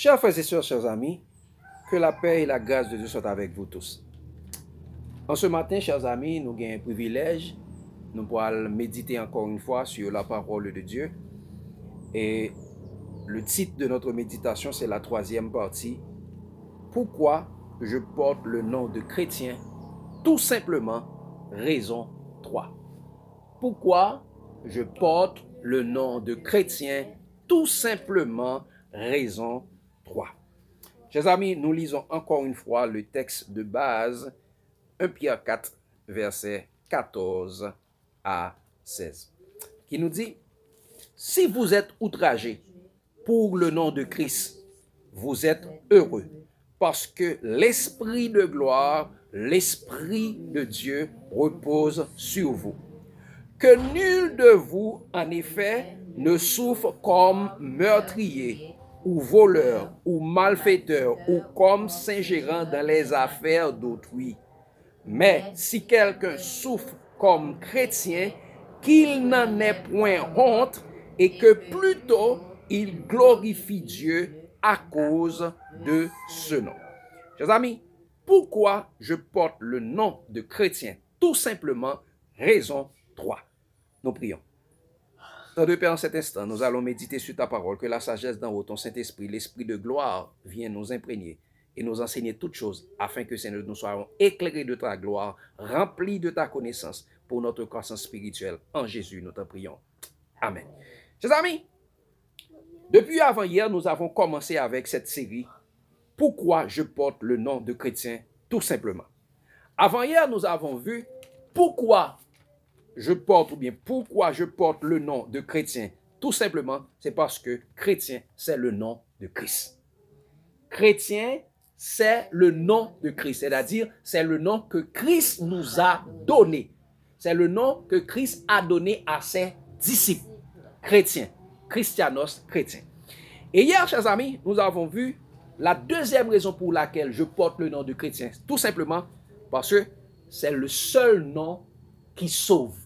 Chers frères et sœurs, chers amis, que la paix et la grâce de Dieu soient avec vous tous. En ce matin, chers amis, nous avons un privilège. Nous pourrons méditer encore une fois sur la parole de Dieu. Et le titre de notre méditation, c'est la troisième partie. Pourquoi je porte le nom de chrétien? Tout simplement, raison 3. Pourquoi je porte le nom de chrétien? Tout simplement, raison 3. Chers amis, nous lisons encore une fois le texte de base, 1 Pierre 4, versets 14 à 16, qui nous dit: si vous êtes outragés pour le nom de Christ, vous êtes heureux, parce que l'Esprit de gloire, l'Esprit de Dieu repose sur vous. Que nul de vous, en effet, ne souffre comme meurtrier, ou voleur, ou malfaiteur, ou comme s'ingérant dans les affaires d'autrui. Mais si quelqu'un souffre comme chrétien, qu'il n'en ait point honte, et que plutôt il glorifie Dieu à cause de ce nom. Chers amis, pourquoi je porte le nom de chrétien? Tout simplement, raison 3. Nous prions. Notre Père, en cet instant, nous allons méditer sur ta parole, que la sagesse d'en haut, ton Saint-Esprit, l'Esprit de gloire, vienne nous imprégner et nous enseigner toutes choses, afin que Seigneur, nous soyons éclairés de ta gloire, remplis de ta connaissance, pour notre croissance spirituelle. En Jésus, nous t'en prions. Amen. Chers amis, depuis avant-hier, nous avons commencé avec cette série « Pourquoi je porte le nom de chrétien ?» tout simplement. Avant-hier, nous avons vu pourquoi je porte le nom de chrétien. Tout simplement, c'est parce que chrétien, c'est le nom de Christ. Chrétien, c'est le nom de Christ, c'est-à-dire c'est le nom que Christ nous a donné. C'est le nom que Christ a donné à ses disciples. Chrétien, Christianos, chrétien. Et hier, chers amis, nous avons vu la deuxième raison pour laquelle je porte le nom de chrétien. Tout simplement parce que c'est le seul nom qui sauve.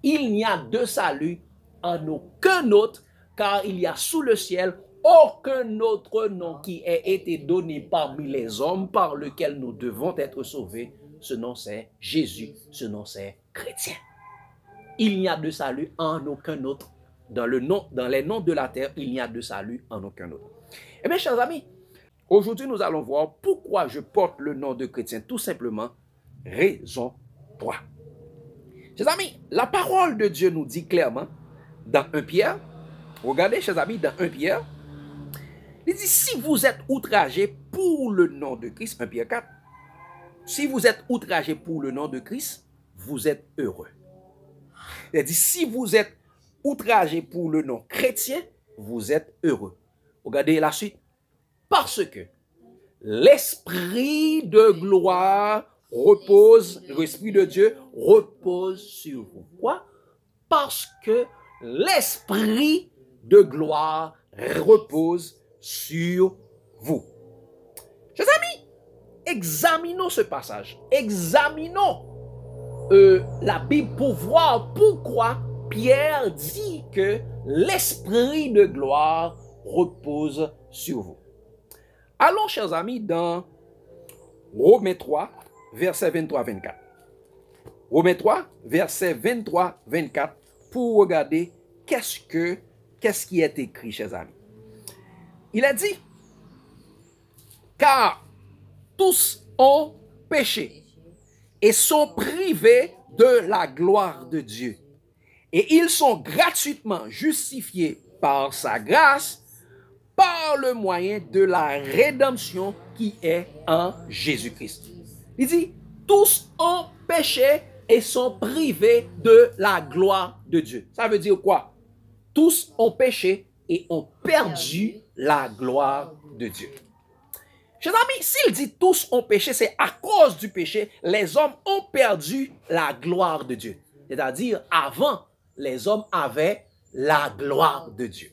Il n'y a de salut en aucun autre, car il y a sous le ciel aucun autre nom qui ait été donné parmi les hommes par lequel nous devons être sauvés. Ce nom, c'est Jésus. Ce nom, c'est chrétien. Il n'y a de salut en aucun autre. Dans les noms de la terre, il n'y a de salut en aucun autre. Eh bien, chers amis, aujourd'hui, nous allons voir pourquoi je porte le nom de chrétien. Tout simplement, raison 3. Chers amis, la parole de Dieu nous dit clairement, dans 1 Pierre, regardez, chers amis, dans 1 Pierre, il dit, si vous êtes outragés pour le nom de Christ, 1 Pierre 4, si vous êtes outragés pour le nom de Christ, vous êtes heureux. Il dit, si vous êtes outragés pour le nom chrétien, vous êtes heureux. Regardez la suite. Parce que l'Esprit de gloire repose, l'Esprit de Dieu repose sur vous. Quoi? Parce que l'Esprit de gloire repose sur vous. Chers amis, examinons ce passage. Examinons la Bible pour voir pourquoi Pierre dit que l'Esprit de gloire repose sur vous. Allons, chers amis, dans Romains 3, verset 23-24. Romains 3, verset 23-24, pour regarder qu'est-ce qui est écrit, chers amis. Il a dit, car tous ont péché et sont privés de la gloire de Dieu. Et ils sont gratuitement justifiés par sa grâce, par le moyen de la rédemption qui est en Jésus-Christ. Il dit, tous ont péché et sont privés de la gloire de Dieu. Ça veut dire quoi? Tous ont péché et ont perdu la gloire de Dieu. Chers amis, s'il dit tous ont péché, c'est à cause du péché, les hommes ont perdu la gloire de Dieu. C'est-à-dire, avant, les hommes avaient la gloire de Dieu.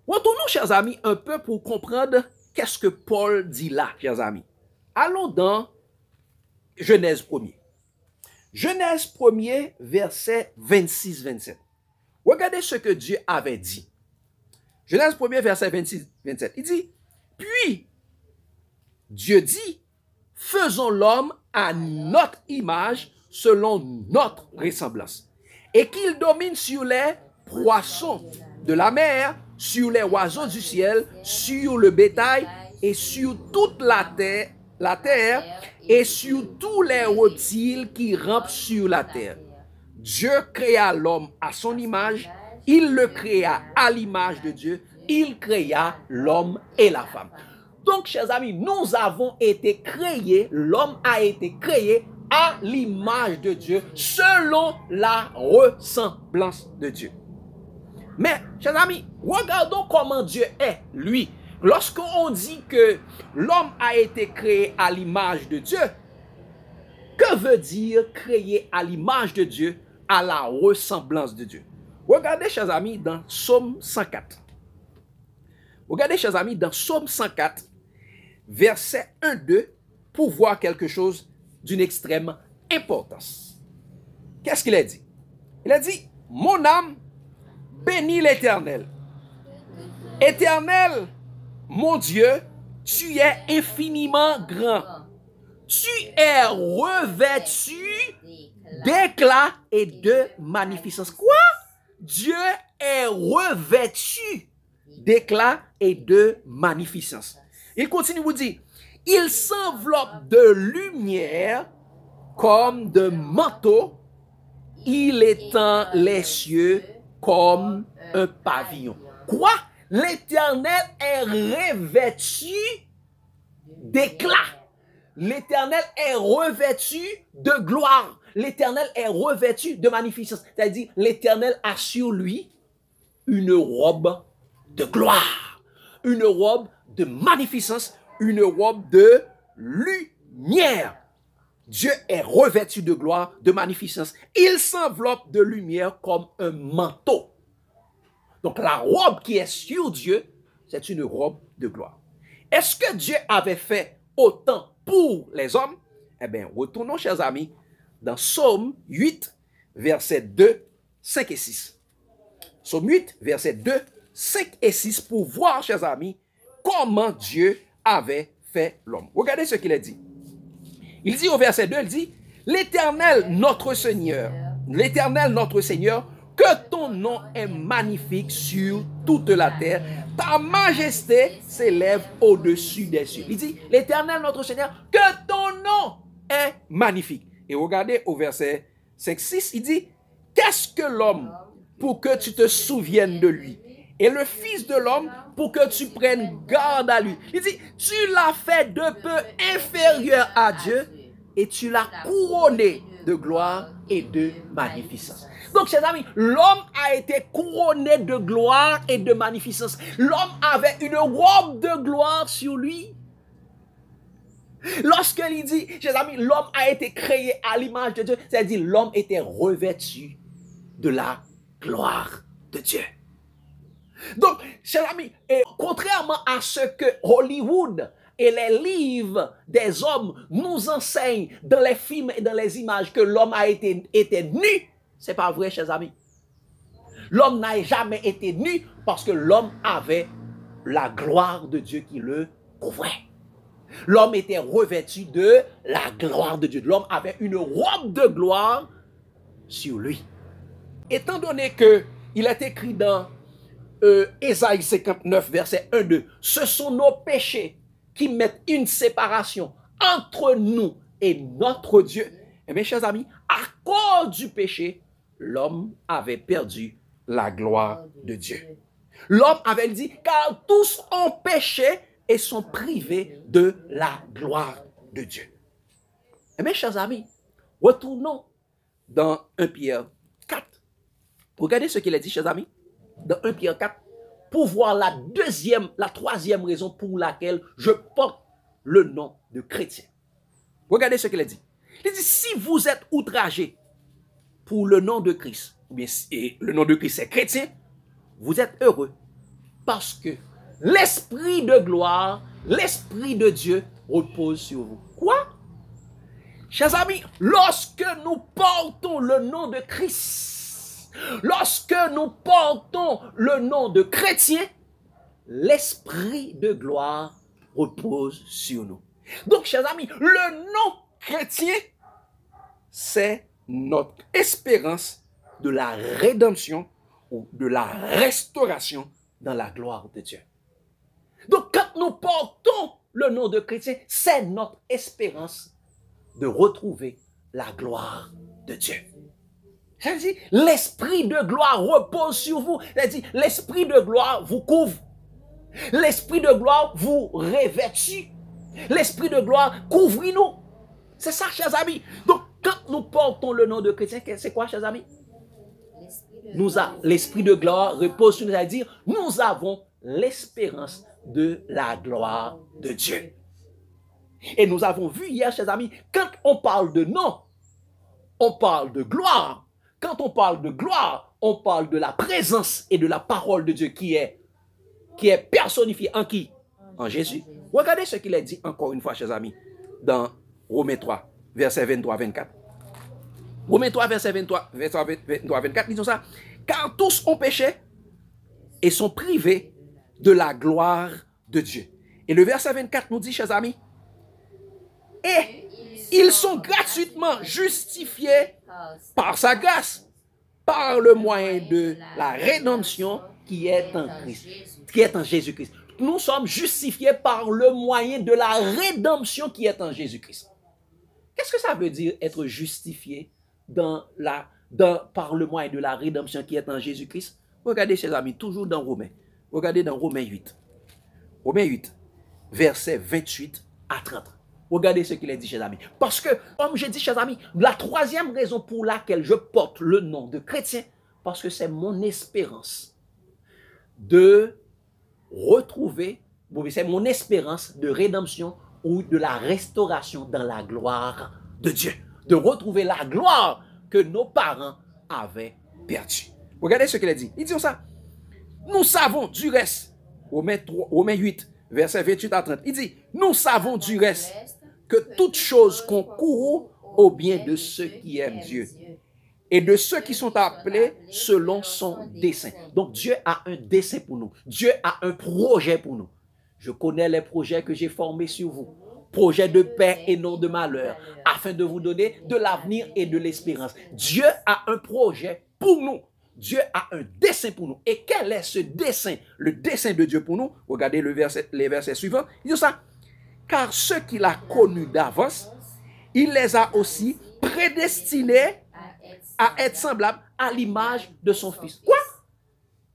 Retournons, chers amis, un peu pour comprendre qu'est-ce que Paul dit là, chers amis. Allons dans Genèse 1er. Genèse 1er, verset 26-27. Regardez ce que Dieu avait dit. Genèse 1er, verset 26-27. Il dit, puis, Dieu dit, faisons l'homme à notre image, selon notre ressemblance, et qu'il domine sur les poissons de la mer, sur les oiseaux du ciel, sur le bétail, et sur toute la terre, et sur tous les reptiles qui rampent sur la terre. Dieu créa l'homme à son image, il le créa à l'image de Dieu, il créa l'homme et la femme. Donc, chers amis, nous avons été créés, l'homme a été créé à l'image de Dieu, selon la ressemblance de Dieu. Mais, chers amis, regardons comment Dieu est, lui. Lorsqu'on dit que l'homme a été créé à l'image de Dieu, que veut dire créer à l'image de Dieu, à la ressemblance de Dieu? Regardez, chers amis, dans Psaume 104. Regardez, chers amis, dans Psaume 104, verset 1-2, pour voir quelque chose d'une extrême importance. Qu'est-ce qu'il a dit? Il a dit, mon âme bénit l'Éternel. Éternel, mon Dieu, tu es infiniment grand. Tu es revêtu d'éclat et de magnificence. Quoi? Dieu est revêtu d'éclat et de magnificence. Il continue vous dire, il s'enveloppe de lumière comme de manteau, il étend les cieux comme un pavillon. Quoi? L'Éternel est revêtu d'éclat. L'Éternel est revêtu de gloire. L'Éternel est revêtu de magnificence. C'est-à-dire, l'Éternel a sur lui une robe de gloire, une robe de magnificence, une robe de lumière. Dieu est revêtu de gloire, de magnificence. Il s'enveloppe de lumière comme un manteau. Donc la robe qui est sur Dieu, c'est une robe de gloire. Est-ce que Dieu avait fait autant pour les hommes? Eh bien, retournons, chers amis, dans Psaume 8, versets 2, 5 et 6. Psaume 8, versets 2, 5 et 6, pour voir, chers amis, comment Dieu avait fait l'homme. Regardez ce qu'il a dit. Il dit au verset 2, il dit, l'Éternel notre Seigneur, que ton nom est magnifique sur toute la terre, ta majesté s'élève au-dessus des cieux. Il dit, l'Éternel notre Seigneur, que ton nom est magnifique. Et regardez au verset 5-6, il dit, qu'est-ce que l'homme pour que tu te souviennes de lui? Et le Fils de l'homme pour que tu prennes garde à lui. Il dit, tu l'as fait de peu inférieur à Dieu et tu l'as couronné de gloire et de magnificence. Donc, chers amis, l'homme a été couronné de gloire et de magnificence. L'homme avait une robe de gloire sur lui. Lorsqu'il dit, chers amis, l'homme a été créé à l'image de Dieu, c'est-à-dire l'homme était revêtu de la gloire de Dieu. Donc, chers amis, et contrairement à ce que Hollywood et les livres des hommes nous enseignent dans les films et dans les images que l'homme a été nu, c'est pas vrai, chers amis. L'homme n'a jamais été nu parce que l'homme avait la gloire de Dieu qui le couvrait. L'homme était revêtu de la gloire de Dieu. L'homme avait une robe de gloire sur lui. Étant donné que il est écrit dans Ésaïe 59, verset 1-2, ce sont nos péchés qui mettent une séparation entre nous et notre Dieu. Eh bien, chers amis, à cause du péché, l'homme avait perdu la gloire de Dieu. L'homme avait dit, car tous ont péché et sont privés de la gloire de Dieu. Eh bien, chers amis, retournons dans 1 Pierre 4. Regardez ce qu'il a dit, chers amis, dans 1 Pierre 4, pour voir la troisième raison pour laquelle je porte le nom de chrétien. Regardez ce qu'il a dit. Il dit, si vous êtes outragés pour le nom de Christ, ou bien le nom de Christ est chrétien, vous êtes heureux parce que l'Esprit de gloire, l'Esprit de Dieu repose sur vous. Quoi? Chers amis, lorsque nous portons le nom de Christ, lorsque nous portons le nom de chrétien, l'esprit de gloire repose sur nous. Donc, chers amis, le nom chrétien, c'est notre espérance de la rédemption ou de la restauration dans la gloire de Dieu. Donc, quand nous portons le nom de chrétien, c'est notre espérance de retrouver la gloire de Dieu. C'est-à-dire, l'esprit de gloire repose sur vous. C'est-à-dire, l'esprit de gloire vous couvre. L'esprit de gloire vous revêtit. L'esprit de gloire couvre-nous. C'est ça, chers amis. Donc, quand nous portons le nom de chrétien, c'est quoi, chers amis? L'esprit de gloire repose sur nous, c'est-à-dire, nous avons l'espérance de la gloire de Dieu. Et nous avons vu hier, chers amis, quand on parle de nom, on parle de gloire. Quand on parle de gloire, on parle de la présence et de la parole de Dieu qui est personnifiée en qui? En Jésus. Regardez ce qu'il a dit encore une fois, chers amis, dans Romains 3, verset 23-24. Romains 3, verset 23-24, disons ça. Car tous ont péché et sont privés de la gloire de Dieu. Et le verset 24 nous dit, chers amis, et ils sont gratuitement justifiés par sa grâce, par le moyen de la rédemption qui est en Christ, qui est en Jésus-Christ. Nous sommes justifiés par le moyen de la rédemption qui est en Jésus-Christ. Qu'est-ce que ça veut dire être justifié par le moyen de la rédemption qui est en Jésus-Christ? Regardez, chers amis, toujours dans Romains. Regardez dans Romains 8. Romains 8, versets 28 à 30. Regardez ce qu'il a dit, chers amis. Parce que, comme j'ai dit, chers amis, la troisième raison pour laquelle je porte le nom de chrétien, parce que c'est mon espérance de retrouver, c'est mon espérance de rédemption ou de la restauration dans la gloire de Dieu. De retrouver la gloire que nos parents avaient perdue. Regardez ce qu'il a dit. Il dit ça. Nous savons du reste, Romains 8, verset 28 à 30, il dit, nous savons du reste que toute chose concourt au bien de ceux qui aiment Dieu et de ceux qui sont appelés selon son dessein. Donc Dieu a un dessein pour nous. Dieu a un projet pour nous. Je connais les projets que j'ai formés sur vous. Projet de paix et non de malheur, afin de vous donner de l'avenir et de l'espérance. Dieu a un projet pour nous. Dieu a un dessein pour nous. Et quel est ce dessein? Le dessein de Dieu pour nous. Regardez les versets suivants. Il dit ça. Car ceux qu'il a connus d'avance, il les a aussi prédestinés à être semblables à l'image de son Fils. Quoi?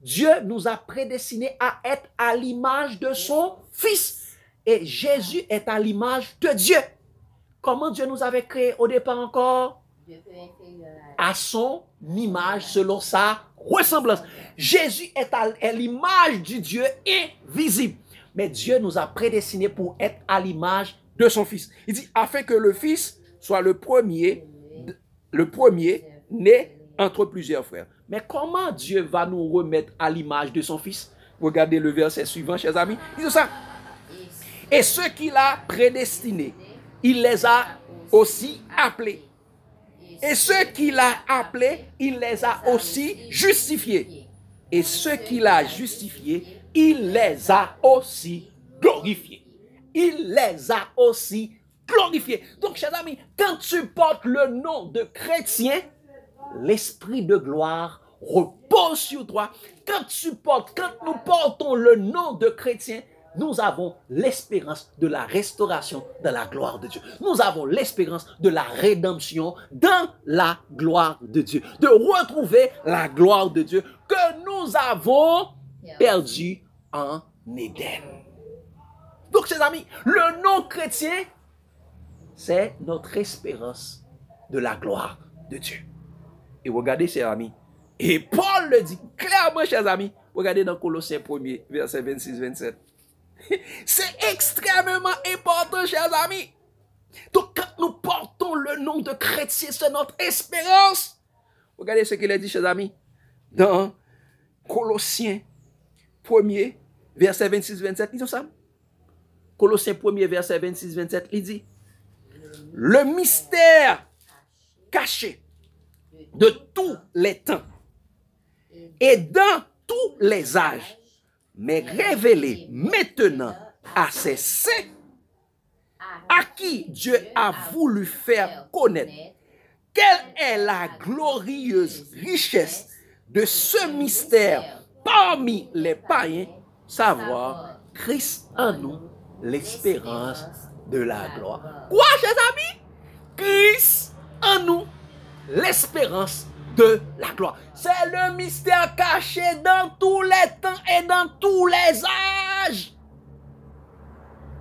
Dieu nous a prédestinés à être à l'image de son Fils. Et Jésus est à l'image de Dieu. Comment Dieu nous avait créés au départ encore? À son image, selon sa ressemblance. Jésus est à l'image du Dieu invisible. Mais Dieu nous a prédestinés pour être à l'image de son Fils. Il dit, afin que le Fils soit le premier né entre plusieurs frères. Mais comment Dieu va nous remettre à l'image de son Fils? Regardez le verset suivant, chers amis. Il dit ça. Et ceux qu'il a prédestinés, il les a aussi appelés. Et ceux qu'il a appelés, il les a aussi justifiés. Et ceux qu'il a justifiés, il les a aussi glorifiés. Il les a aussi glorifiés. Donc, chers amis, quand tu portes le nom de chrétien, l'esprit de gloire repose sur toi. Quand nous portons le nom de chrétien, nous avons l'espérance de la restauration dans la gloire de Dieu. Nous avons l'espérance de la rédemption dans la gloire de Dieu. De retrouver la gloire de Dieu que nous avons perdue en Éden. Donc, chers amis, le nom chrétien, c'est notre espérance de la gloire de Dieu. Et regardez, chers amis, et Paul le dit clairement, chers amis, regardez dans Colossiens 1er, verset 26-27. C'est extrêmement important, chers amis. Donc, quand nous portons le nom de chrétien, c'est notre espérance. Regardez ce qu'il a dit, chers amis, dans Colossiens 1er, verset 26-27. Ils ont ça. Colossiens 1er, verset 26-27, il dit, le mystère caché de tous les temps et dans tous les âges mais révélé maintenant à ses saints, à qui Dieu a voulu faire connaître quelle est la glorieuse richesse de ce mystère parmi les païens, savoir Christ en nous, l'espérance de la gloire. Quoi, chers amis? Christ en nous, l'espérance de la gloire. C'est le mystère caché dans tous les temps et dans tous les âges.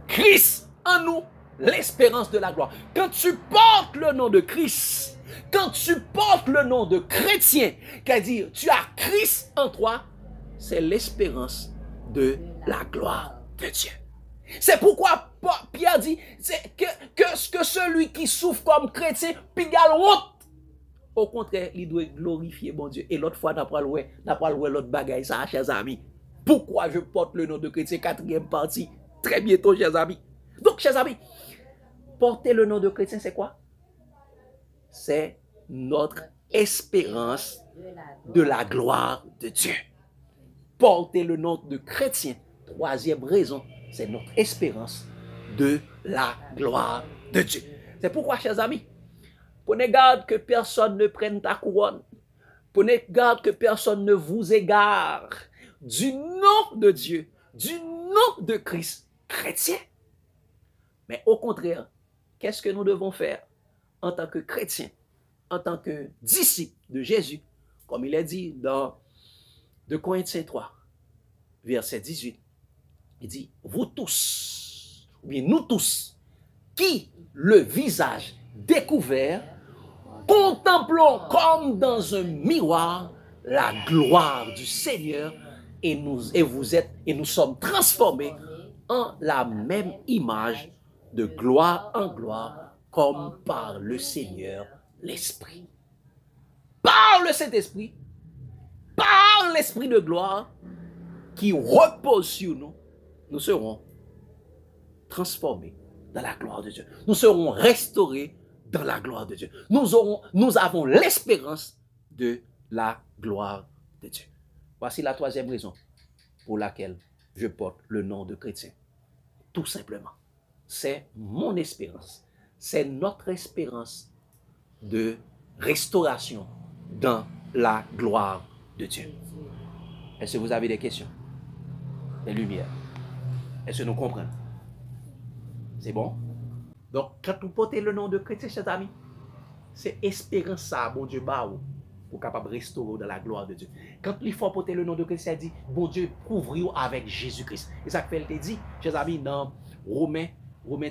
Christ en nous, l'espérance de la gloire. Quand tu portes le nom de Christ, quand tu portes le nom de chrétien, c'est-à-dire tu as Christ en toi, c'est l'espérance de la gloire de Dieu. C'est pourquoi Pierre dit que celui qui souffre comme chrétien, pigal honte. Au contraire, il doit glorifier bon Dieu. Et l'autre fois, n'a pas loué l'autre bagaille, ça, chers amis. Pourquoi je porte le nom de chrétien, quatrième partie, très bientôt, chers amis. Donc, chers amis, porter le nom de chrétien, c'est quoi? C'est notre espérance de la gloire de Dieu. Porter le nom de chrétien, troisième raison, c'est notre espérance de la gloire de Dieu. C'est pourquoi, chers amis, prenez garde que personne ne prenne ta couronne. Prenez garde que personne ne vous égare du nom de Dieu, du nom de Christ chrétien. Mais au contraire, qu'est-ce que nous devons faire en tant que chrétiens, en tant que disciples de Jésus, comme il est dit dans 2 Corinthiens 3, verset 18. Il dit, vous tous, ou bien nous tous, qui le visage découvert, contemplons comme dans un miroir la gloire du Seigneur et nous sommes transformés en la même image de gloire en gloire comme par le Seigneur l'Esprit. Par le Saint-Esprit, par l'Esprit de gloire qui repose sur nous, nous serons transformés dans la gloire de Dieu. Nous serons restaurés dans la gloire de Dieu. Nous avons l'espérance de la gloire de Dieu. Voici la troisième raison pour laquelle je porte le nom de chrétien. Tout simplement, c'est mon espérance. C'est notre espérance de restauration dans la gloire de Dieu. Est-ce que vous avez des questions? Des lumières? Est-ce que nous comprenons? C'est bon? Donc, quand vous portez le nom de chrétien, chers amis, c'est espérance ça, bon Dieu, pour capable de restaurer dans la gloire de Dieu. Quand il faut porter le nom de chrétien, dit, bon Dieu, couvre-vous avec Jésus-Christ. Et ça fait, il dit, chers amis, dans Romains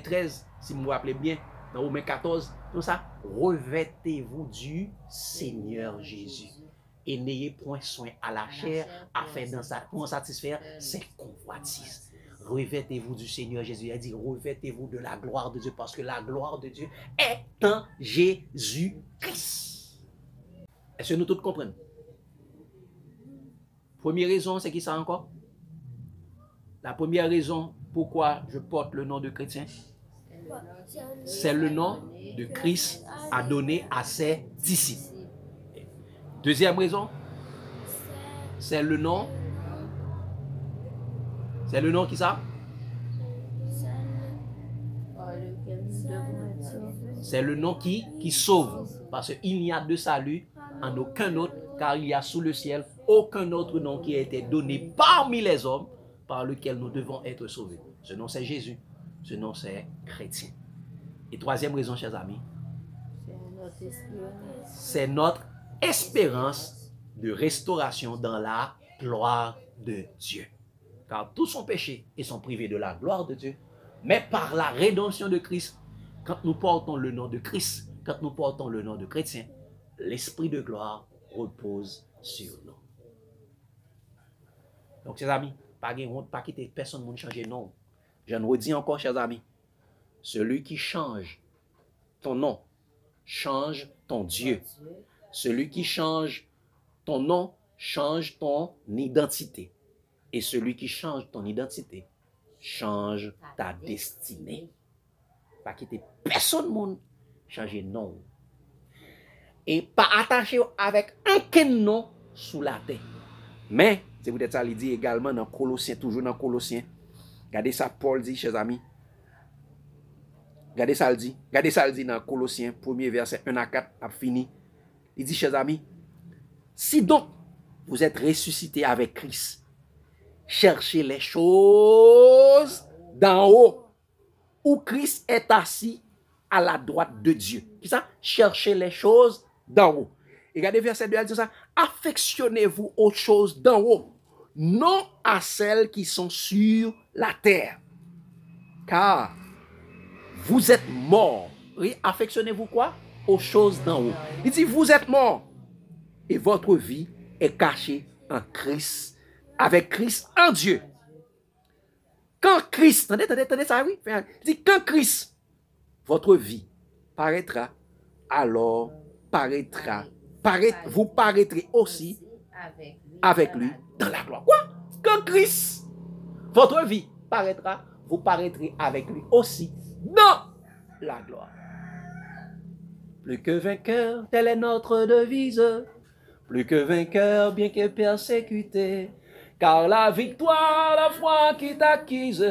13, si vous vous rappelez bien, dans Romains 14, tout ça, revêtez-vous du Seigneur Jésus. Et n'ayez point soin à la chair, afin d'en satisfaire ses convoitises. Revêtez-vous du Seigneur Jésus. Il a dit, revêtez-vous de la gloire de Dieu, parce que la gloire de Dieu est en Jésus-Christ. Est-ce que nous tous comprenons? Première raison, c'est qui ça encore? La première raison pourquoi je porte le nom de chrétien, c'est le nom de Christ a donné à ses disciples. Deuxième raison, c'est le nom. C'est le nom qui ça? C'est le nom qui sauve. Parce qu'il n'y a de salut en aucun autre, car il y a sous le ciel aucun autre nom qui a été donné parmi les hommes par lequel nous devons être sauvés. Ce nom c'est Jésus. Ce nom c'est chrétien. Et troisième raison, chers amis, c'est notre espérance de restauration dans la gloire de Dieu. Car tous sont péchés et sont privés de la gloire de Dieu. Mais par la rédemption de Christ, quand nous portons le nom de Christ, quand nous portons le nom de chrétien, l'esprit de gloire repose sur nous. Donc, chers amis, pas quitter personne ne changer non. Je ne redis encore, chers amis, celui qui change ton nom, change ton Dieu. Celui qui change ton nom, change ton identité. Et celui qui change ton identité, change ta destinée. Pas quitter personne monde, changer nom. Et pas attaché avec aucun nom sous la terre. Mais C'est peut-être ça, il dit également dans Colossiens, toujours dans Colossiens. Regardez ça, Paul dit, chers amis. Regardez ça, il dit dans Colossiens, 1er verset 1 à 4, a fini. Il dit, chers amis, si donc vous êtes ressuscités avec Christ, cherchez les choses d'en haut, où Christ est assis à la droite de Dieu. Qui ça? Cherchez les choses d'en haut. Et regardez verset 2, elle dit ça. Affectionnez-vous aux choses d'en haut, non à celles qui sont sur la terre. Car vous êtes morts. Oui, affectionnez-vous quoi? Aux choses d'en haut. Il dit, vous êtes morts. Et votre vie est cachée en Christ, avec Christ en Dieu. Quand Christ, attendez ça, oui. Il dit, quand Christ, votre vie paraîtra, alors vous paraîtrez aussi avec lui dans la gloire. Quoi? Quand Christ, votre vie paraîtra, vous paraîtrez avec lui aussi dans la gloire. Plus que vainqueur, telle est notre devise. Plus que vainqueur, bien que persécuté. Car la victoire, la foi qui est acquise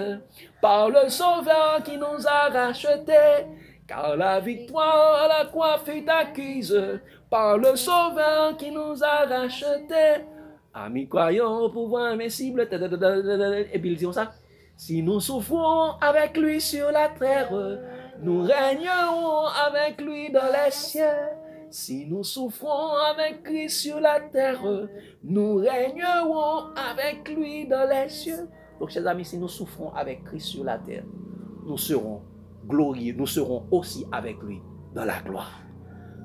par le Sauveur qui nous a rachetés. Car la victoire, la croix fut acquise par le Sauveur qui nous a rachetés. Amis croyants au pouvoir invincible. Et puis ils disent ça. Si nous souffrons avec lui sur la terre, nous régnerons avec lui dans les cieux. Si nous souffrons avec Christ sur la terre, nous régnerons avec lui dans les cieux. Donc, chers amis, si nous souffrons avec Christ sur la terre, nous serons glorieux, nous serons aussi avec lui dans la gloire.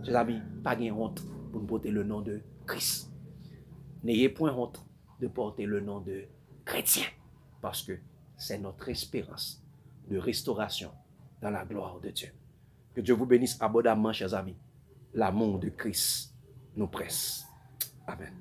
Chers amis, pas de honte pour porter le nom de Christ. N'ayez point honte de porter le nom de chrétien, parce que c'est notre espérance de restauration dans la gloire de Dieu. Que Dieu vous bénisse abondamment, chers amis. L'amour de Christ nous presse. Amen.